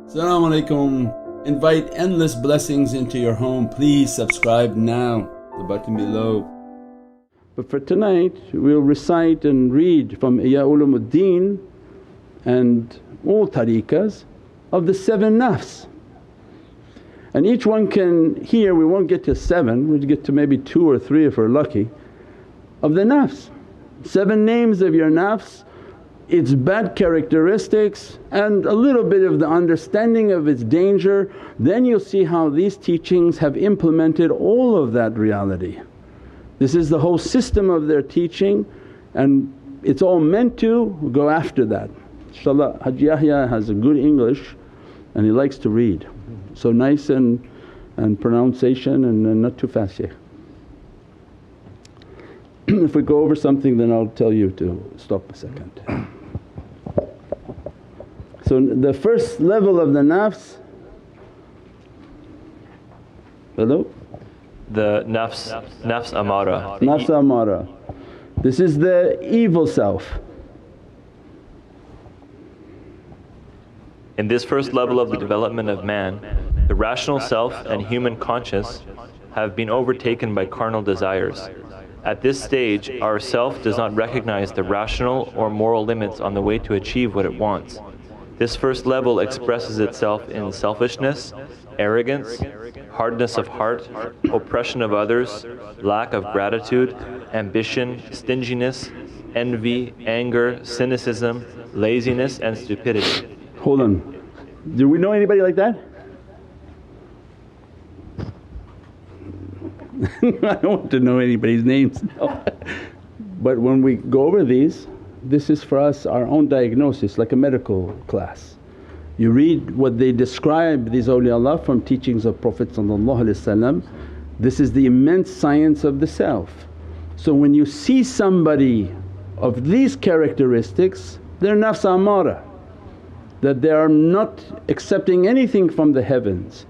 Assalamu alaikum. Invite endless blessings into your home. Please subscribe now, the button below. But for tonight we'll recite and read from Ihya Ulumuddin and all tariqas of the 7 nafs. And each one can hear, we won't get to 7, we'll get to maybe 2 or 3 if we're lucky, of the nafs. 7 names of your nafs, its bad characteristics and a little bit of the understanding of its danger. Then you'll see how these teachings have implemented all of that reality. This is the whole system of their teaching and it's all meant to go after that. InshaAllah Haji Yahya has a good English and he likes to read. So nice and pronunciation and not too fast, Shaykh. If we go over something then I'll tell you to stop a second. So the first level of the nafs, hello? The nafs amara. Nafs amara. This is the evil self. In this first level of the development of man, the rational self and human conscious have been overtaken by carnal desires. At this stage our self does not recognize the rational or moral limits on the way to achieve what it wants. This first level expresses itself in selfishness, arrogance, hardness of heart, oppression of others, lack of gratitude, ambition, stinginess, envy, anger, cynicism, laziness and stupidity. Hold on, do we know anybody like that? I don't want to know anybody's names no. But when we go over these, this is for us our own diagnosis, like a medical class. You read what they describe these awliyaullah from teachings of Prophet. This is the immense science of the self. So when you see somebody of these characteristics, they're nafs amara, that they are not accepting anything from the heavens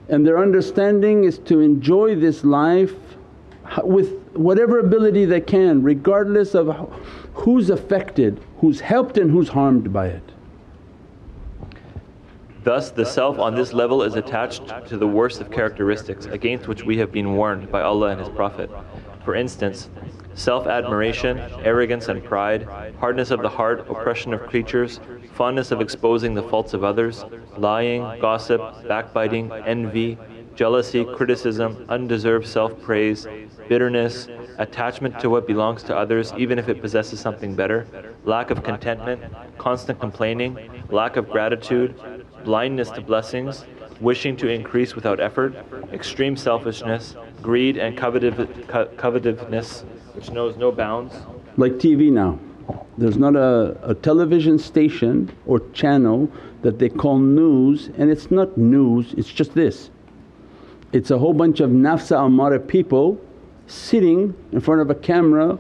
and their understanding is to enjoy this life with whatever ability they can, regardless of who's affected, who's helped and who's harmed by it. Thus the self on this level is attached to the worst of characteristics against which we have been warned by Allah and His Prophet. For instance, self-admiration, arrogance and pride, hardness of the heart, oppression of creatures, fondness of exposing the faults of others, lying, gossip, backbiting, envy, jealousy, criticism, undeserved self-praise, bitterness, attachment to what belongs to others even if it possesses something better, lack of contentment, constant complaining, lack of gratitude, blindness to blessings, wishing to increase without effort, extreme selfishness, greed and covetousness which knows no bounds. Like TV now, there's not a television station or channel that they call news, and it's not news, it's just this. It's a whole bunch of nafs amara people sitting in front of a camera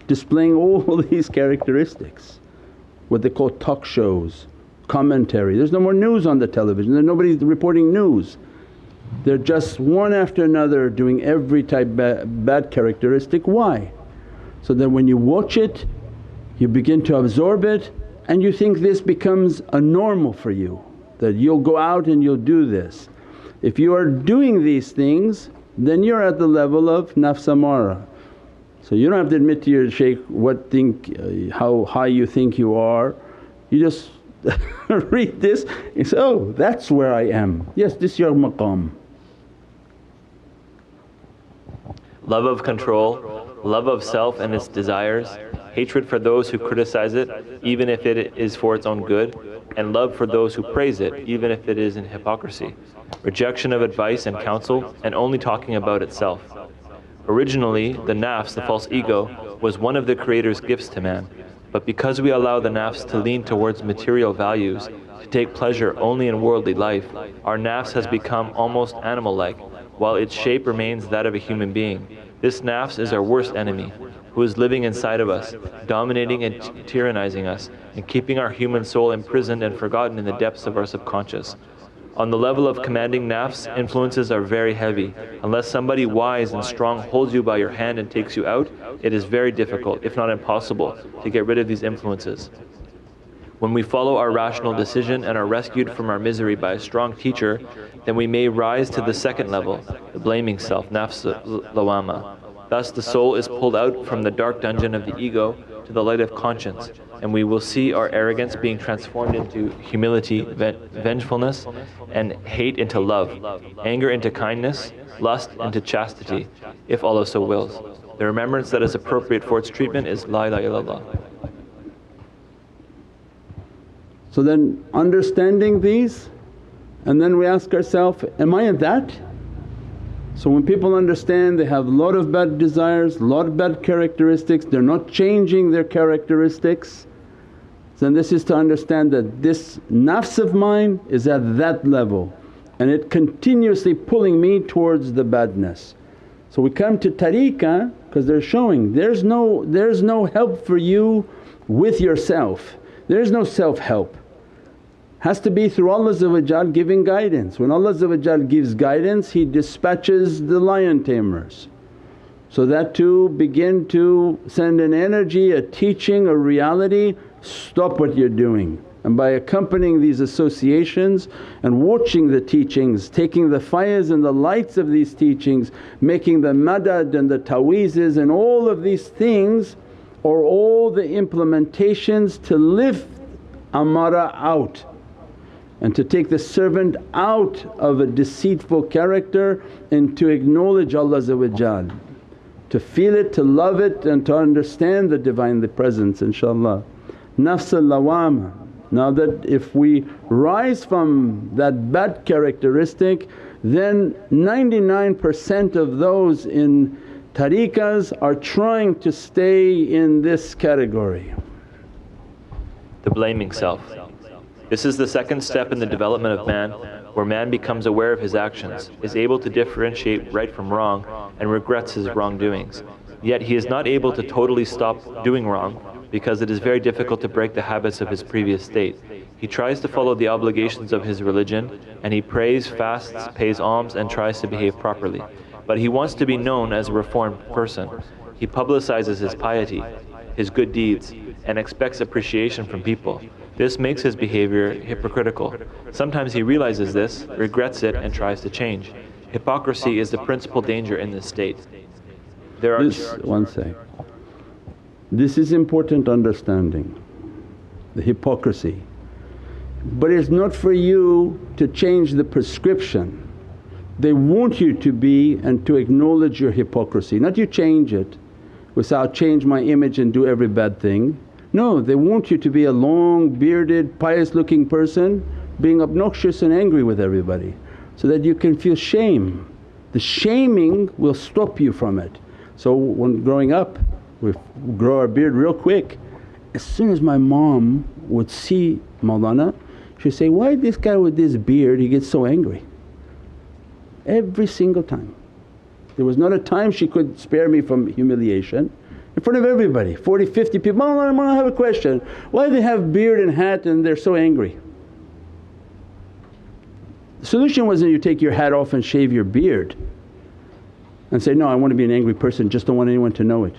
displaying all these characteristics, what they call talk shows, commentary. There's no more news on the television, there's nobody reporting news. They're just one after another doing every type bad characteristic. Why? So that when you watch it you begin to absorb it and you think this becomes a normal for you, that you'll go out and you'll do this. If you are doing these things then you're at the level of nafs amara. So you don't have to admit to your shaykh how high you think you are, you just read this and say, oh that's where I am, yes this is your maqam. Love of control, love of self and its desires, hatred for those who criticize it even if it is for its own good, and love for those who praise it even if it is in hypocrisy, rejection of advice and counsel and only talking about itself. Originally the nafs, the false ego, was one of the Creator's gifts to man, but because we allow the nafs to lean towards material values, to take pleasure only in worldly life, our nafs has become almost animal-like while its shape remains that of a human being. This nafs is our worst enemy, who is living inside of us, dominating and tyrannizing us and keeping our human soul imprisoned and forgotten in the depths of our subconscious. On the level of commanding nafs, influences are very heavy. Unless somebody wise and strong holds you by your hand and takes you out, it is very difficult, if not impossible, to get rid of these influences. When we follow our rational decision and are rescued from our misery by a strong teacher, then we may rise to the second level, the blaming self, nafs lawama. Thus the soul is pulled out from the dark dungeon of the ego to the light of conscience, and we will see our arrogance being transformed into humility, vengefulness, and hate into love, anger into kindness, lust into chastity, if Allah so wills. The remembrance that is appropriate for its treatment is La ilaha illallah. So then understanding these, and then we ask ourselves, am I in that? So when people understand they have a lot of bad desires, a lot of bad characteristics, they're not changing their characteristics, then this is to understand that this nafs of mine is at that level and it continuously pulling me towards the badness. So we come to tariqah because they're showing there's no help for you with yourself, there's no self-help. Has to be through Allah giving guidance. When Allah gives guidance, He dispatches the lion tamers. So that to begin to send an energy, a teaching, a reality, stop what you're doing. And by accompanying these associations and watching the teachings, taking the fires and the lights of these teachings, making the madad and the ta'weezes and all of these things are all the implementations to lift amara out and to take the servant out of a deceitful character and to acknowledge Allah, to feel it, to love it and to understand the Divine Presence, inshaAllah. Nafs al-lawama. Now that if we rise from that bad characteristic, then 99% of those in tariqahs are trying to stay in this category. The blaming self. This is the second step in the development of man, where man becomes aware of his actions, is able to differentiate right from wrong and regrets his wrongdoings. Yet he is not able to totally stop doing wrong because it is very difficult to break the habits of his previous state. He tries to follow the obligations of his religion and he prays, fasts, pays alms and tries to behave properly. But he wants to be known as a reformed person. He publicizes his piety, his good deeds and expects appreciation from people. This makes his behavior hypocritical. Sometimes he realizes this, regrets it and tries to change. Hypocrisy is the principal danger in this state. One sec. This is important understanding, the hypocrisy. But it's not for you to change the prescription. They want you to be and to acknowledge your hypocrisy, not you change it with I'll change my image and do every bad thing. No, they want you to be a long bearded pious looking person being obnoxious and angry with everybody so that you can feel shame. The shaming will stop you from it. So when growing up we grow our beard real quick. As soon as my mom would see Mawlana, she'd say, "Why this guy with this beard he gets so angry?" Every single time. There was not a time she could spare me from humiliation. In front of everybody, 40, 50 people, Mawlana, I have a question, why do they have beard and hat and they're so angry? The solution wasn't you take your hat off and shave your beard and say, no, I want to be an angry person, just don't want anyone to know it.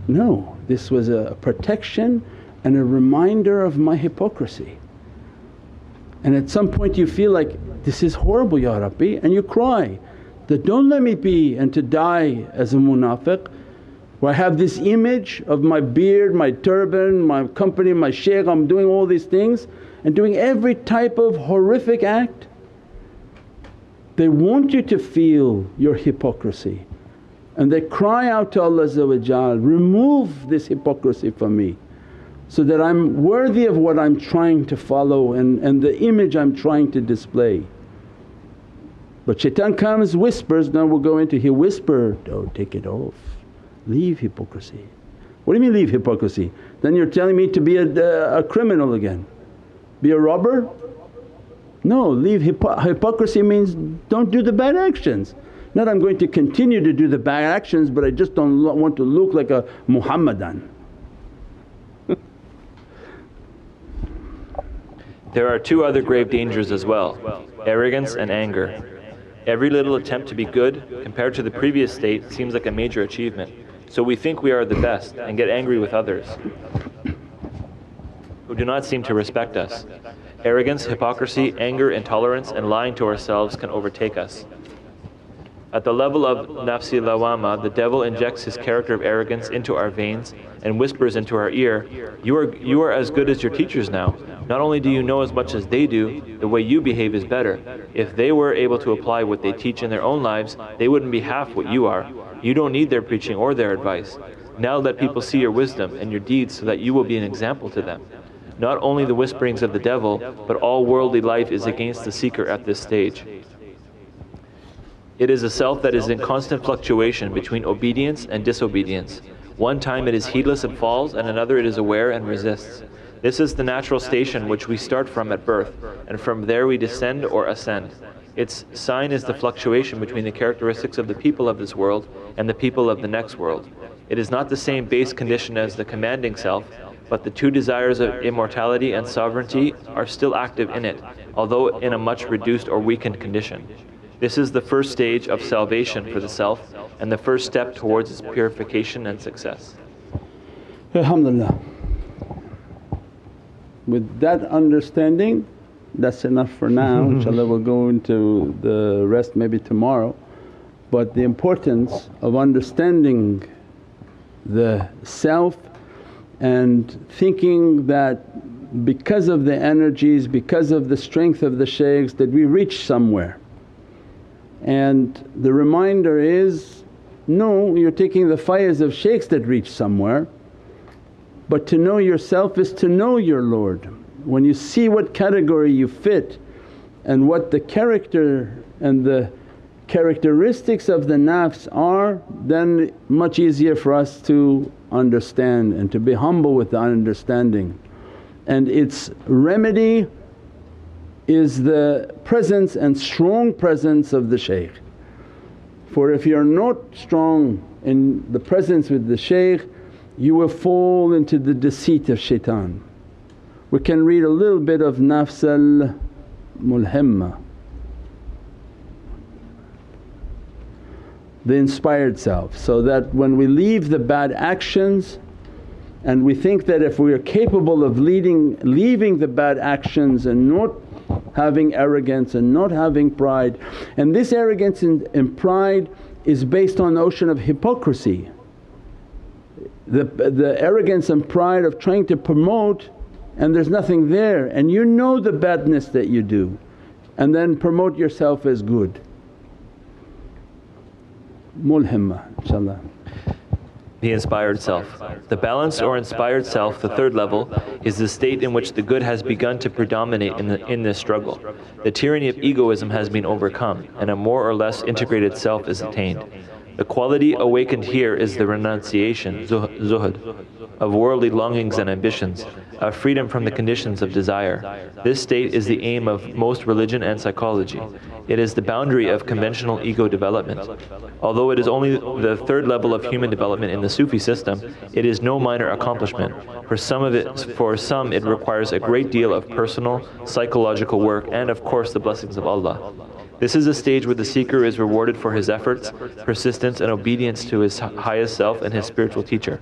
No, this was a protection and a reminder of my hypocrisy. And at some point you feel like, this is horrible Ya Rabbi, and you cry that, don't let me be and to die as a munafiq where I have this image of my beard, my turban, my company, my shaykh, I'm doing all these things and doing every type of horrific act. They want you to feel your hypocrisy and they cry out to Allah, remove this hypocrisy from me so that I'm worthy of what I'm trying to follow and the image I'm trying to display. But shaitan comes, whispers, now we'll go into, he'll whisper, oh take it off, leave hypocrisy. What do you mean leave hypocrisy? Then you're telling me to be a criminal again, be a robber? No, leave hypocrisy means don't do the bad actions. Not I'm going to continue to do the bad actions but I just don't want to look like a Muhammadan. There are two other grave dangers as well, arrogance and anger. Every little attempt to be good compared to the previous state seems like a major achievement. So we think we are the best and get angry with others who do not seem to respect us. Arrogance, hypocrisy, anger, intolerance, and lying to ourselves can overtake us. At the level of nafsi lawama, the devil injects his character of arrogance into our veins and whispers into our ear, you are as good as your teachers now. Not only do you know as much as they do, the way you behave is better. If they were able to apply what they teach in their own lives, they wouldn't be half what you are. You don't need their preaching or their advice. Now let people see your wisdom and your deeds so that you will be an example to them. Not only the whisperings of the devil, but all worldly life is against the seeker at this stage. It is a self that is in constant fluctuation between obedience and disobedience. One time it is heedless and falls, and another it is aware and resists. This is the natural station which we start from at birth, and from there we descend or ascend. Its sign is the fluctuation between the characteristics of the people of this world and the people of the next world. It is not the same base condition as the commanding self, but the two desires of immortality and sovereignty are still active in it, although in a much reduced or weakened condition. This is the first stage of salvation for the self and the first step towards its purification and success. Alhamdulillah. With that understanding, that's enough for now. Inshallah we'll go into the rest maybe tomorrow. But the importance of understanding the self and thinking that because of the energies, because of the strength of the shaykhs that we reach somewhere. And the reminder is, no, you're taking the fayaz of shaykhs that reach somewhere, but to know yourself is to know your Lord. When you see what category you fit and what the character and the characteristics of the nafs are, then much easier for us to understand and to be humble with the understanding. And its remedy is the presence and strong presence of the shaykh. For if you're not strong in the presence with the shaykh, you will fall into the deceit of shaitan. We can read a little bit of nafs al-mulhimma, the inspired self, so that when we leave the bad actions and we think that if we are capable of leaving the bad actions and not having arrogance and not having pride, and this arrogance and pride is based on the ocean of hypocrisy. The arrogance and pride of trying to promote and there's nothing there, and you know the badness that you do, and then promote yourself as good. Mulhimma inshaAllah. The inspired self. The balanced or inspired self, the third level, is the state in which the good has begun to predominate in this struggle. The tyranny of egoism has been overcome and a more or less integrated self is attained. The quality awakened here is the renunciation, zuhud, of worldly longings and ambitions, of freedom from the conditions of desire. This state is the aim of most religion and psychology. It is the boundary of conventional ego development. Although it is only the third level of human development in the Sufi system, it is no minor accomplishment. For some it requires a great deal of personal, psychological work and of course the blessings of Allah. This is a stage where the seeker is rewarded for his efforts, persistence and obedience to his highest self and his spiritual teacher.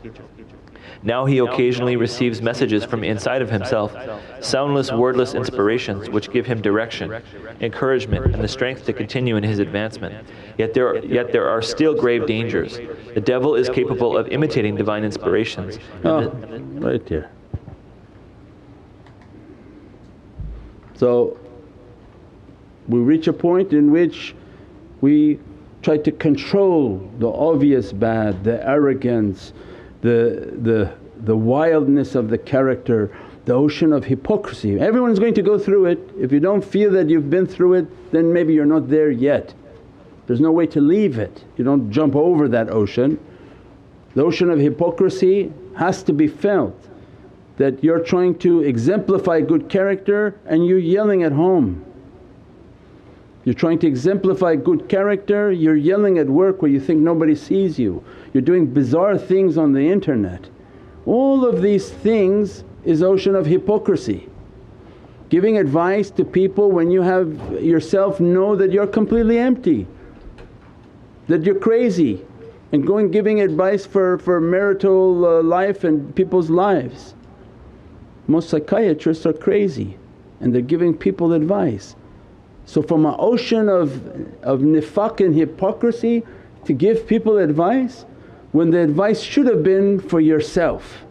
Now he occasionally receives messages from inside of himself, soundless, wordless inspirations which give him direction, encouragement and the strength to continue in his advancement. Yet there are still grave dangers. The devil is capable of imitating divine inspirations. Right here. So we reach a point in which we try to control the obvious bad, the arrogance, the wildness of the character, the ocean of hypocrisy. Everyone's going to go through it. If you don't feel that you've been through it, then maybe you're not there yet. There's no way to leave it, you don't jump over that ocean. The ocean of hypocrisy has to be felt, that you're trying to exemplify good character and you're yelling at home. You're trying to exemplify good character, you're yelling at work where you think nobody sees you. You're doing bizarre things on the internet. All of these things is ocean of hypocrisy. Giving advice to people when you have yourself know that you're completely empty, that you're crazy. and going giving advice for marital life and people's lives. Most psychiatrists are crazy and they're giving people advice. So from an ocean of nifaq and hypocrisy to give people advice when the advice should have been for yourself.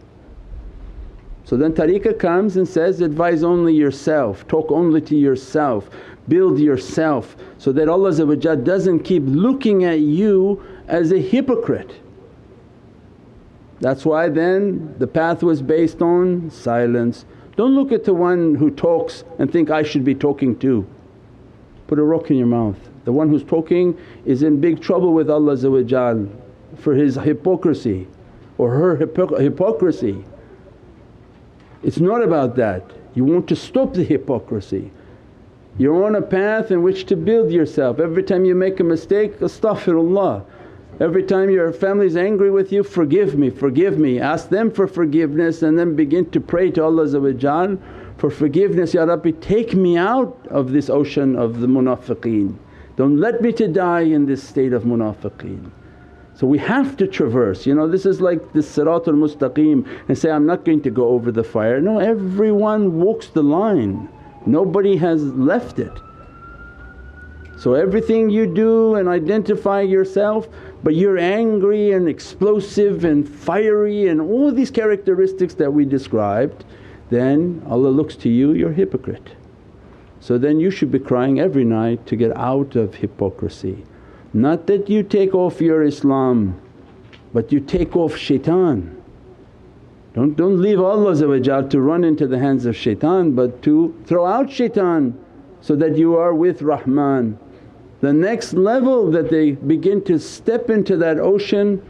So then tariqah comes and says, advise only yourself, talk only to yourself, build yourself, so that Allah doesn't keep looking at you as a hypocrite. That's why then the path was based on silence. Don't look at the one who talks and think, I should be talking too. Put a rock in your mouth. The one who's talking is in big trouble with Allah for his hypocrisy or her hypocrisy. It's not about that. You want to stop the hypocrisy. You're on a path in which to build yourself. Every time you make a mistake, astaghfirullah. Every time your family's angry with you, forgive me, forgive me. Ask them for forgiveness and then begin to pray to Allah for forgiveness. Ya Rabbi, take me out of this ocean of the munafiqeen. Don't let me to die in this state of munafiqeen. So we have to traverse, this is like this siratul mustaqim and say, I'm not going to go over the fire. No, everyone walks the line, nobody has left it. So everything you do and identify yourself, but you're angry and explosive and fiery and all these characteristics that we described, then Allah looks to you, you're a hypocrite. So then you should be crying every night to get out of hypocrisy. Not that you take off your Islam but you take off shaitan. Don't leave Allah to run into the hands of shaitan but to throw out shaitan so that you are with Rahman. The next level that they begin to step into that ocean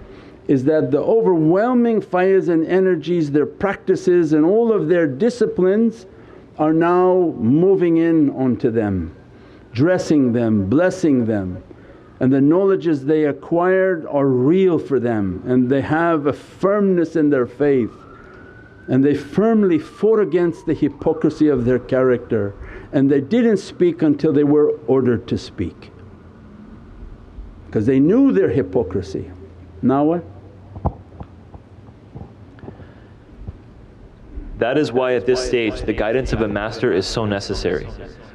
is that the overwhelming fires and energies, their practices and all of their disciplines are now moving in onto them, dressing them, blessing them. And the knowledges they acquired are real for them and they have a firmness in their faith and they firmly fought against the hypocrisy of their character and they didn't speak until they were ordered to speak because they knew their hypocrisy. Now what? That is why at this stage the guidance of a master is so necessary.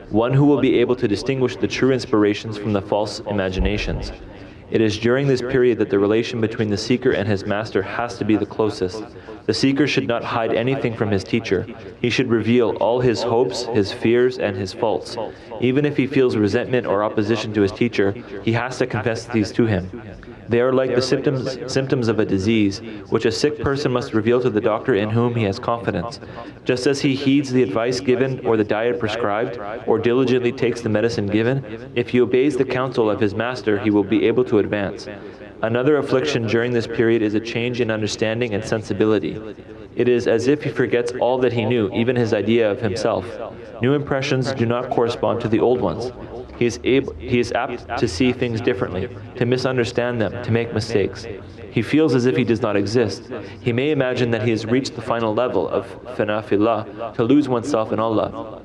One who will be able to distinguish the true inspirations from the false imaginations. It is during this period that the relation between the seeker and his master has to be the closest. The seeker should not hide anything from his teacher. He should reveal all his hopes, his fears and his faults. Even if he feels resentment or opposition to his teacher, he has to confess these to him. They are like the symptoms of a disease which a sick person must reveal to the doctor in whom he has confidence. Just as he heeds the advice given or the diet prescribed or diligently takes the medicine given, if he obeys the counsel of his master he will be able to advance. Another affliction during this period is a change in understanding and sensibility. It is as if he forgets all that he knew, even his idea of himself. New impressions do not correspond to the old ones. He is apt to see things differently, to misunderstand them, to make mistakes. He feels as if he does not exist. He may imagine that he has reached the final level of fana fillah, to lose oneself in Allah.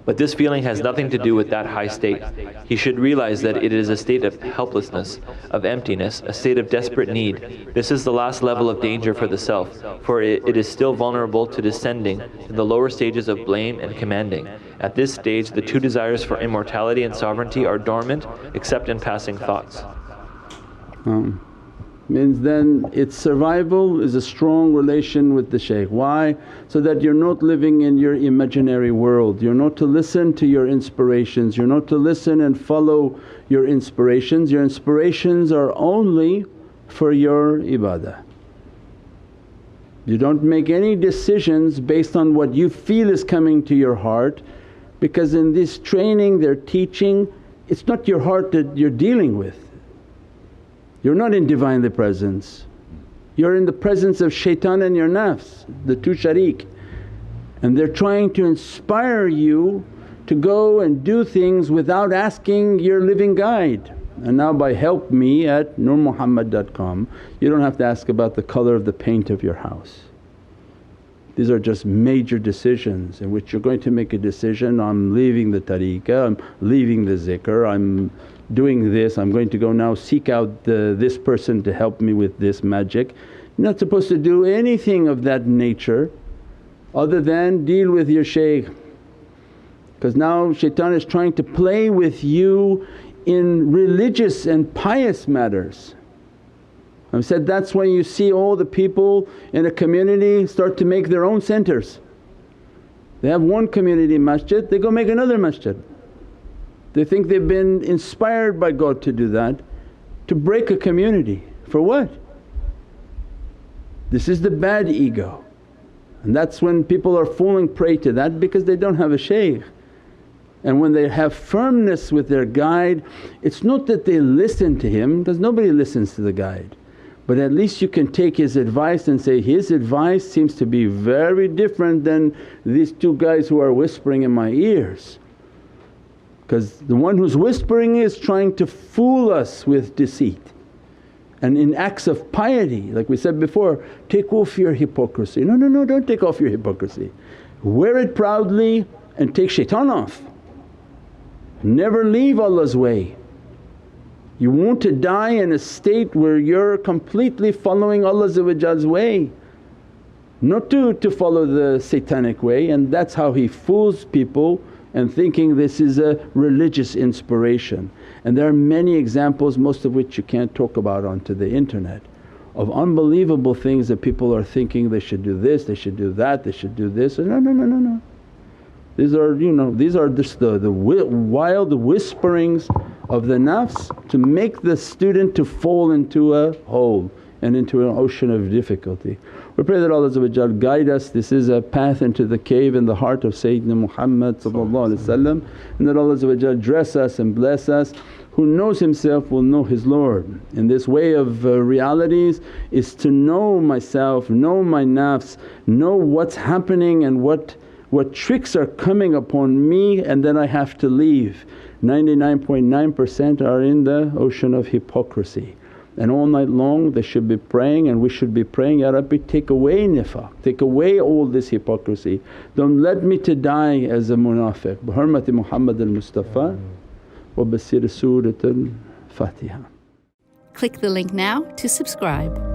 But this feeling has nothing to do with that high state. He should realize that it is a state of helplessness, of emptiness, a state of desperate need. This is the last level of danger for the self, for it is still vulnerable to descending to the lower stages of blame and commanding. At this stage, the two desires for immortality and sovereignty are dormant except in passing thoughts. Means then its survival is a strong relation with the shaykh. Why? So that you're not living in your imaginary world, you're not to listen to your inspirations, you're not to listen and follow your inspirations. Your inspirations are only for your ibadah. You don't make any decisions based on what you feel is coming to your heart, because in this training they're teaching it's not your heart that you're dealing with. You're not in Divinely Presence, you're in the presence of shaitan and your nafs, the two sharik. And they're trying to inspire you to go and do things without asking your living guide. And now by help me at nurmuhammad.com you don't have to ask about the colour of the paint of your house. These are just major decisions in which you're going to make a decision, I'm leaving the tariqah, I'm leaving the zikr, I'm doing this, I'm going to go now seek out this person to help me with this magic. You're not supposed to do anything of that nature other than deal with your shaykh, because now shaitan is trying to play with you in religious and pious matters. I've said that's when you see all the people in a community start to make their own centers. They have one community masjid, they go make another masjid. They think they've been inspired by God to do that, to break a community. For what? This is the bad ego, and that's when people are falling prey to that because they don't have a shaykh. And when they have firmness with their guide, it's not that they listen to him because nobody listens to the guide, but at least you can take his advice and say, his advice seems to be very different than these two guys who are whispering in my ears. Because the one who's whispering is trying to fool us with deceit. And in acts of piety, like we said before, take off your hypocrisy. No, don't take off your hypocrisy. Wear it proudly and take shaitan off. Never leave Allah's way. You want to die in a state where you're completely following Allah's way, not to follow the satanic way, and that's how he fools people and thinking this is a religious inspiration. And there are many examples, most of which you can't talk about onto the internet, of unbelievable things that people are thinking they should do this, they should do that, they should do this. No. These are just the wild whisperings of the nafs to make the student to fall into a hole and into an ocean of difficulty. We pray that Allah guide us. This is a path into the cave in the heart of Sayyidina Muhammad, and that Allah dress us and bless us. Who knows himself will know his Lord. In this way of realities is to know myself, know my nafs, know what's happening and what tricks are coming upon me, and then I have to leave. 99.9% are in the ocean of hypocrisy, and all night long they should be praying and we should be praying, Ya Rabbi, take away nifaq, take away all this hypocrisy. Don't let me to die as a munafiq. Bi hurmati Muhammad al-Mustafa wa basir Surat al-Fatiha. Click the link now to subscribe.